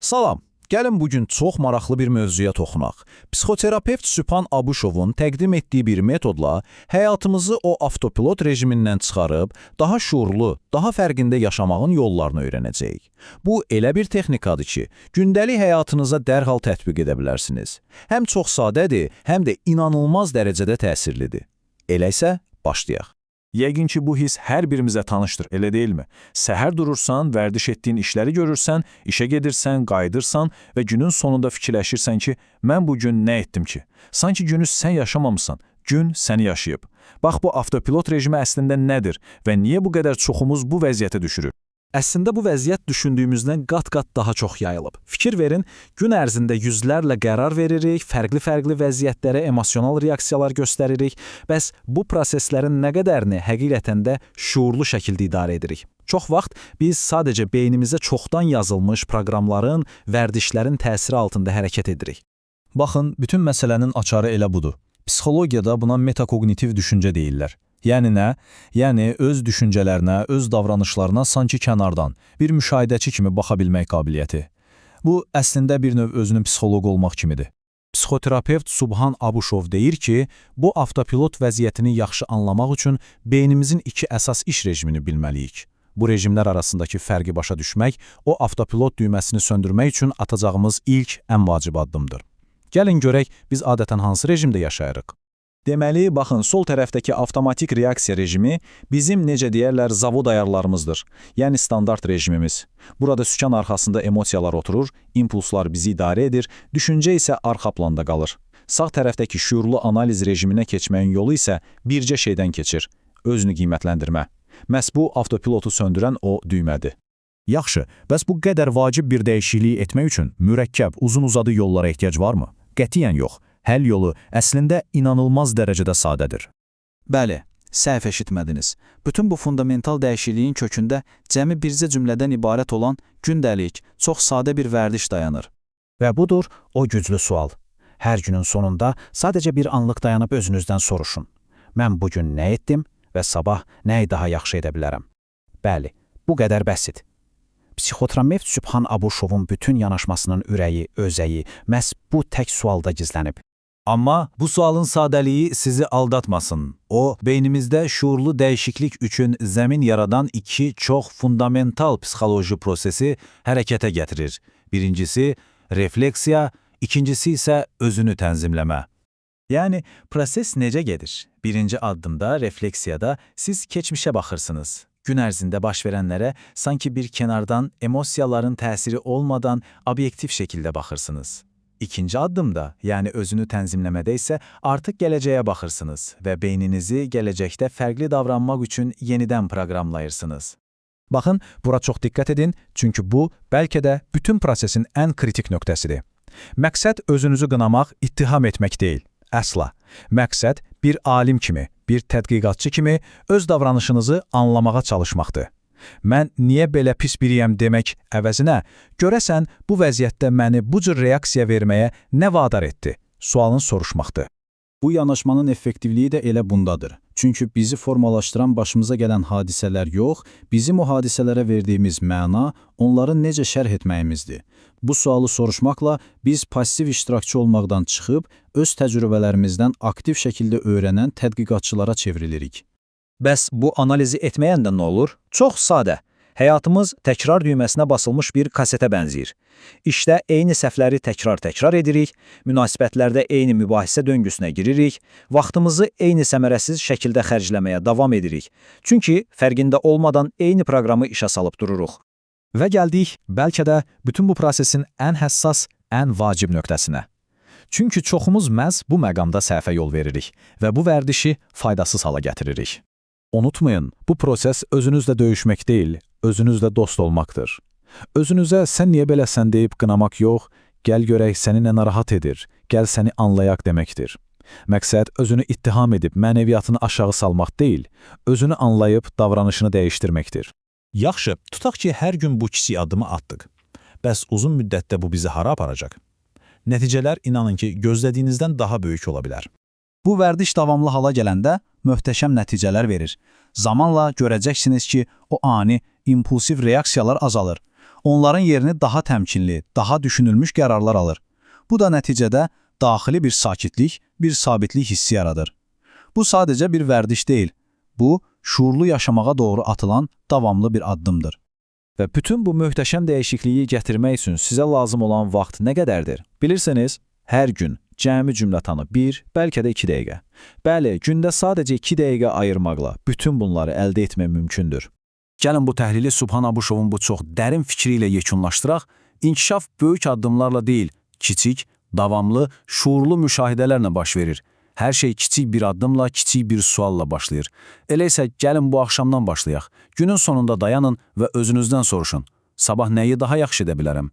Salam, gəlin bugün çox maraqlı bir mövzuya toxunaq. Psixoterapevt Sübhan Abuşovun təqdim etdiyi bir metodla həyatımızı o avtopilot rejimindən çıxarıb, daha şuurlu, daha fərqində yaşamağın yollarını öyrənəcəyik. Bu elə bir texnikadır ki, gündəlik həyatınıza dərhal tətbiq edə bilərsiniz. Həm çox sadədir, həm də inanılmaz dərəcədə təsirlidir. Elə isə başlayaq. Yəqin ki, bu his hər birimizə tanışdır, elə deyilmi? Səhər durursan, vərdiş etdiyin işləri görürsən, işə gedirsən, qayıdırsan və günün sonunda fikirləşirsən ki, mən bugün nə etdim ki? Sanki günü sən yaşamamısan, gün səni yaşayıb. Bax, bu avtopilot rejimi əslində nədir və niyə bu qədər çoxumuz bu vəziyyətə düşürür? Əslində bu vəziyyət düşündüyümüzdən qat-qat daha çox yayılıb. Fikir verin, gün ərzində yüzlərlə qərar veririk, fərqli-fərqli vəziyyətlərə emosional reaksiyalar göstəririk, bəs bu proseslərin nə qədərini həqiqətən də şuurlu şəkildə idarə edirik? Çox vaxt biz sadəcə beynimizə çoxdan yazılmış proqramların, vərdişlərin təsiri altında hərəkət edirik. Baxın, bütün məsələnin açarı elə budur. Psixologiyada buna metakognitiv düşüncə deyirlər. Yəni nə? Yəni öz düşüncələrinə, öz davranışlarına sanki kənardan, bir müşahidəçi kimi baxa bilmək qabiliyyəti. Bu, əslində bir növ özünün psixoloq olmaq kimidir. Psixoterapevt Sübhan Abuşov deyir ki, bu avtopilot vəziyyətini yaxşı anlamaq üçün beynimizin iki əsas iş rejimini bilməliyik. Bu rejimlər arasındakı fərqi başa düşmək, o avtopilot düyməsini söndürmək üçün atacağımız ilk, ən vacib addımdır. Gəlin görək, biz adətən hansı rejimdə yaşayırıq? Deməli, baxın, sol tərəfdəki avtomatik reaksiya rejimi bizim, necə deyərlər, zavod ayarlarımızdır. Yəni standart rejimimiz. Burada sükan arxasında emosiyalar oturur, impulslar bizi idarə edir, düşüncə isə arxa planda qalır. Sağ tərəfdəki şuurlu analiz rejiminə keçməyin yolu isə bircə şeydən keçir: özünü qiymətləndirmə. Məhz bu avtopilotu söndürən o düymədir. Yaxşı, bəs bu qədər vacib bir dəyişikliyi etmək üçün mürəkkəb, uzun-uzadı yollara ehtiyac varmı? Qətiyyən yox. Həll yolu əslində inanılmaz dərəcədə sadədir. Bəli, səhv eşitmədiniz. Bütün bu fundamental dəyişikliyin kökündə cəmi bircə cümlədən ibarət olan gündəlik, çox sadə bir vərdiş dayanır. Və budur o güclü sual. Hər günün sonunda sadəcə bir anlıq dayanıb özünüzdən soruşun. Mən bugün nə etdim və sabah nəyi daha yaxşı edə bilərəm? Bəli, bu qədər bəsit. Psixoterapevt Sübhan Abuşovun bütün yanaşmasının ürəyi, özəyi məhz bu tək sualda gizlənib. Amma bu sualın sadəliyi sizi aldatmasın. O, beynimizdə şuurlu dəyişiklik üçün zəmin yaradan iki çox fundamental psixoloji prosesi hərəkətə gətirir. Birincisi refleksiya, ikincisi isə özünü tənzimləmə. Yəni, proses necə gedir? Birinci addımda, refleksiyada siz keçmişə baxırsınız. Gün ərzində baş verənlərə sanki bir kənardan emosiyaların təsiri olmadan obyektiv şəkildə baxırsınız. İkinci addımda, yəni özünü tənzimləmədə isə artıq gələcəyə baxırsınız və beyninizi gələcəkdə fərqli davranmaq üçün yenidən proqramlayırsınız. Baxın, bura çox diqqət edin, çünki bu, bəlkə də bütün prosesin ən kritik nöqtəsidir. Məqsəd özünüzü qınamaq, ittiham etmək deyil. Əsla. Məqsəd bir alim kimi, bir tədqiqatçı kimi öz davranışınızı anlamağa çalışmaqdır. Mən niyə belə pis biriyəm demək əvəzinə, görəsən bu vəziyyətdə məni bu cür reaksiya verməyə nə vadar etdi? Sualını soruşmaqdır. Bu yanaşmanın effektivliyi də elə bundadır. Çünki bizi formalaşdıran başımıza gələn hadisələr yox, bizim o hadisələrə verdiyimiz məna, onları necə şərh etməyimizdir. Bu sualı soruşmaqla biz passiv iştirakçı olmaqdan çıxıb, öz təcrübələrimizdən aktiv şəkildə öyrənən tədqiqatçılara çevrilirik. Bəs bu analizi etməyəndə nə olur? Çox sadə. Həyatımız təkrar düyməsinə basılmış bir kasetə bənzəyir. İşdə eyni səhvləri təkrar edirik, münasibətlərdə eyni mübahisə döngüsünə giririk, vaxtımızı eyni səmərəsiz şəkildə xərcləməyə davam edirik. Çünki fərqində olmadan eyni proqramı işə salıb dururuq. Və gəldik, bəlkə də bütün bu prosesin ən həssas, ən vacib nöqtəsinə. Çünki çoxumuz məhz bu məqamda səhvə yol veririk və bu vərdişi faydasız hala gətiririk. Unutmayın, bu proses özünüzlə döyüşmək deyil, özünüzlə dost olmaqdır. Özünüzə sən niyə beləsən deyib qınamaq yox, gəl görək səni nə narahat edir, gəl səni anlayaq deməkdir. Məqsəd özünü ittiham edib mənəviyyatını aşağı salmaq deyil, özünü anlayıb davranışını dəyişdirməkdir. Yaxşı, tutaq ki, hər gün bu kiçik addımı atdıq. Bəs uzun müddətdə bu bizi hara aparacaq? Nəticələr inanın ki, gözlədiyinizdən daha böyük ola bilər. Bu vərdiş davamlı hala gələndə möhtəşəm nəticələr verir. Zamanla görəcəksiniz ki, o ani, impulsiv reaksiyalar azalır. onların yerini daha təmkinli, daha düşünülmüş qərarlar alır. Bu da nəticədə daxili bir sakitlik, bir sabitlik hissi yaradır. Bu sadəcə bir vərdiş deyil. Bu, şuurlu yaşamağa doğru atılan davamlı bir addımdır. Və bütün bu möhtəşəm dəyişikliyi gətirmək üçün sizə lazım olan vaxt nə qədərdir? Bilirsiniz, hər gün cəmi cümlətanı 1, bəlkə də 2 dəqiqə. Bəli, gündə sadəcə 2 dəqiqə ayırmaqla bütün bunları əldə etmək mümkündür. Gəlin bu təhlili Subhan Abuşovun bu çox dərin fikri ilə yekunlaşdıraq. İnkişaf böyük addımlarla deyil, kiçik, davamlı, şuurlu müşahidələrlə baş verir. Hər şey kiçik bir addımla, kiçik bir sualla başlayır. Elə isə gəlin bu axşamdan başlayaq. Günün sonunda dayanın və özünüzdən soruşun. Sabah nəyi daha yaxşı edə bilərəm?